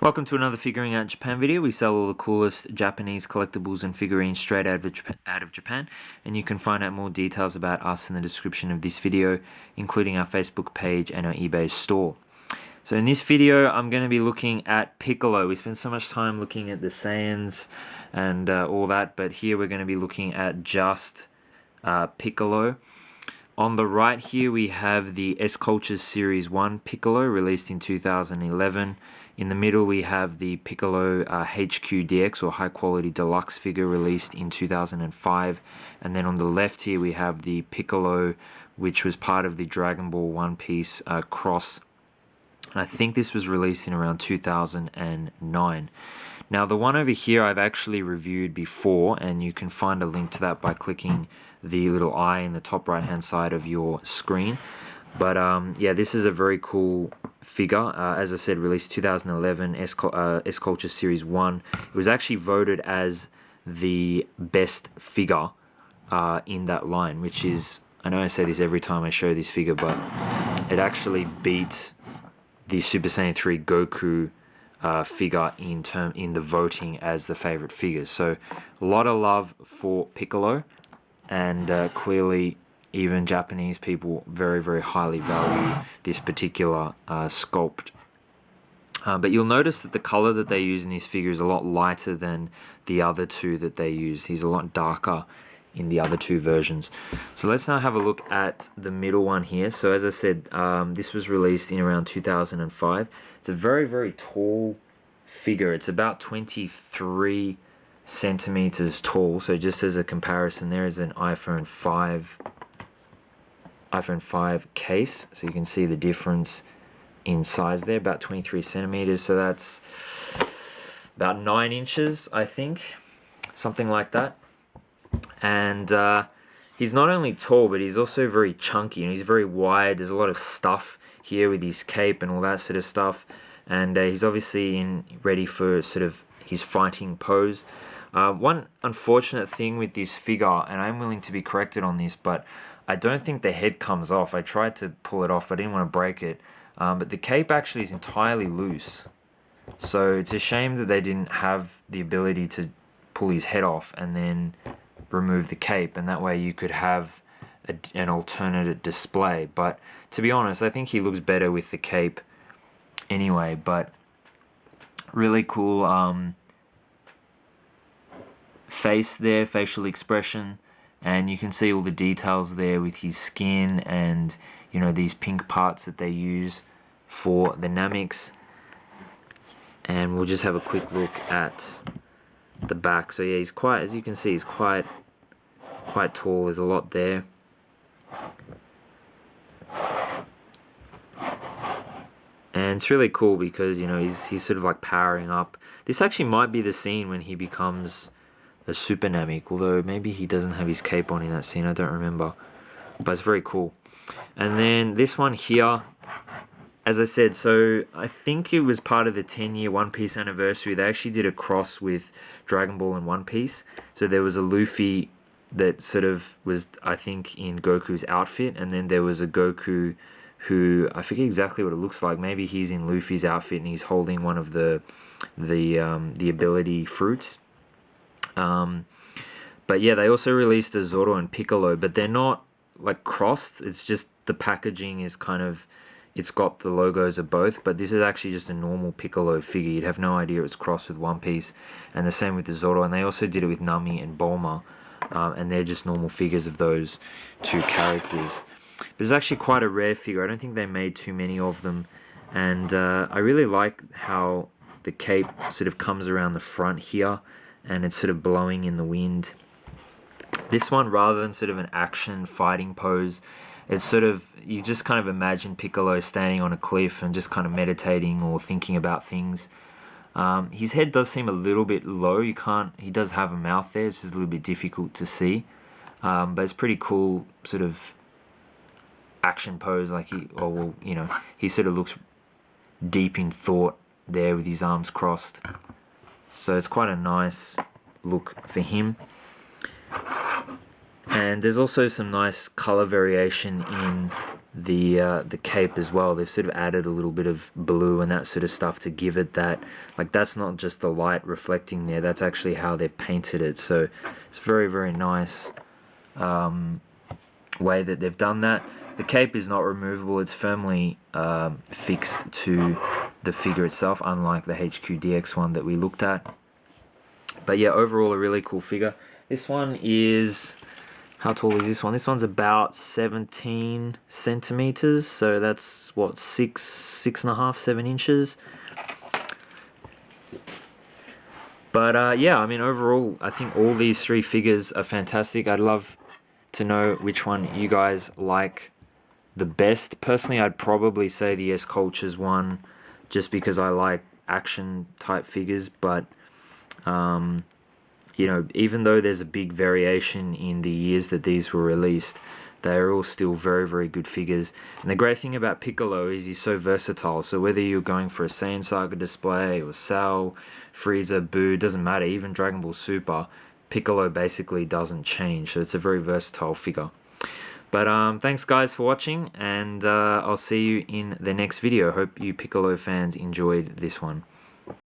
Welcome to another Figuring Out Japan video. We sell all the coolest Japanese collectibles and figurines straight out of Japan, and you can find out more details about us in the description of this video, including our Facebook page and our eBay store. So in this video, I'm going to be looking at Piccolo. We spent so much time looking at the Saiyans and all that, but here we're going to be looking at just Piccolo. On the right here, we have the SCultures Series 1 Piccolo, released in 2011. In the middle, we have the Piccolo HQ DX, or High Quality Deluxe figure, released in 2005. And then on the left here, we have the Piccolo, which was part of the Dragon Ball One Piece cross. And I think this was released in around 2009. Now, the one over here I've actually reviewed before, and you can find a link to that by clicking the little eye in the top right-hand side of your screen. But yeah, this is a very cool figure. As I said, released 2011, SCultures Series 1. It was actually voted as the best figure in that line, which is, I know I say this every time I show this figure, but it actually beat the Super Saiyan 3 Goku figure in the voting as the favorite figures. So a lot of love for Piccolo, and clearly even Japanese people very, very highly value this particular sculpt. But you'll notice that the color that they use in this figure is a lot lighter than the other two that they use. He's a lot darker in the other two versions. So let's now have a look at the middle one here. So as I said, this was released in around 2005. It's a very, very tall figure. It's about 23 centimeters tall. So just as a comparison, there is an iPhone 5 case, so you can see the difference in size there, about 23 centimeters, so that's about 9 inches, I think, something like that. And he's not only tall, but he's also very chunky, and he's very wide. There's a lot of stuff here with his cape and all that sort of stuff, and he's obviously ready for sort of his fighting pose. One unfortunate thing with this figure, and I'm willing to be corrected on this, but I don't think the head comes off. I tried to pull it off, but I didn't want to break it. But the cape actually is entirely loose. So it's a shame that they didn't have the ability to pull his head off and then remove the cape, and that way you could have an alternate display. But to be honest, I think he looks better with the cape anyway. But really cool face there, facial expression. And you can see all the details there with his skin and, you know, these pink parts that they use for the Namix. And we'll just have a quick look at the back. So yeah, he's quite, as you can see, he's quite tall. There's a lot there. And it's really cool because, you know, he's sort of like powering up. This actually might be the scene when he becomes a Super Namek, although maybe he doesn't have his cape on in that scene, I don't remember. But it's very cool. And then this one here, as I said, so I think it was part of the 10-year One Piece anniversary. They actually did a cross with Dragon Ball and One Piece. So there was a Luffy that sort of was, I think, in Goku's outfit, and then there was a Goku who, I forget exactly what it looks like. Maybe he's in Luffy's outfit and he's holding one of the ability fruits. But yeah, they also released a Zoro and Piccolo, but they're not like crossed. It's just the packaging is kind of, it's got the logos of both, but this is actually just a normal Piccolo figure. You'd have no idea it was crossed with One Piece, and the same with the Zoro. And they also did it with Nami and Bulma, and they're just normal figures of those two characters. But it's actually quite a rare figure. I don't think they made too many of them, and I really like how the cape sort of comes around the front here, and it's sort of blowing in the wind. This one, rather than sort of an action fighting pose, it's sort of, you just kind of imagine Piccolo standing on a cliff and just kind of meditating or thinking about things. His head does seem a little bit low. He does have a mouth there. It's just a little bit difficult to see. But it's pretty cool sort of action pose, like he sort of looks deep in thought there with his arms crossed. So it's quite a nice look for him. And there's also some nice color variation in the cape as well. They've sort of added a little bit of blue and that sort of stuff to give it that, like, that's not just the light reflecting there, that's actually how they've painted it. So it's very, very nice way that they've done that. The cape is not removable, it's firmly fixed to the figure itself, unlike the HQDX one that we looked at. But yeah, overall a really cool figure. This one is, how tall is this one? This one's about 17 centimeters, so that's what, 6.5, 7 inches. But yeah, I mean, overall, I think all these three figures are fantastic. I'd love to know which one you guys like the best. Personally, I'd probably say the SCultures one, just because I like action type figures. But you know, even though there's a big variation in the years that these were released, they are all still very, very good figures. And the great thing about Piccolo is he's so versatile. So whether you're going for a Saiyan Saga display or Cell, Frieza, Buu, doesn't matter, even Dragon Ball Super, Piccolo basically doesn't change. So it's a very versatile figure. But thanks guys for watching, and I'll see you in the next video. Hope you Piccolo fans enjoyed this one.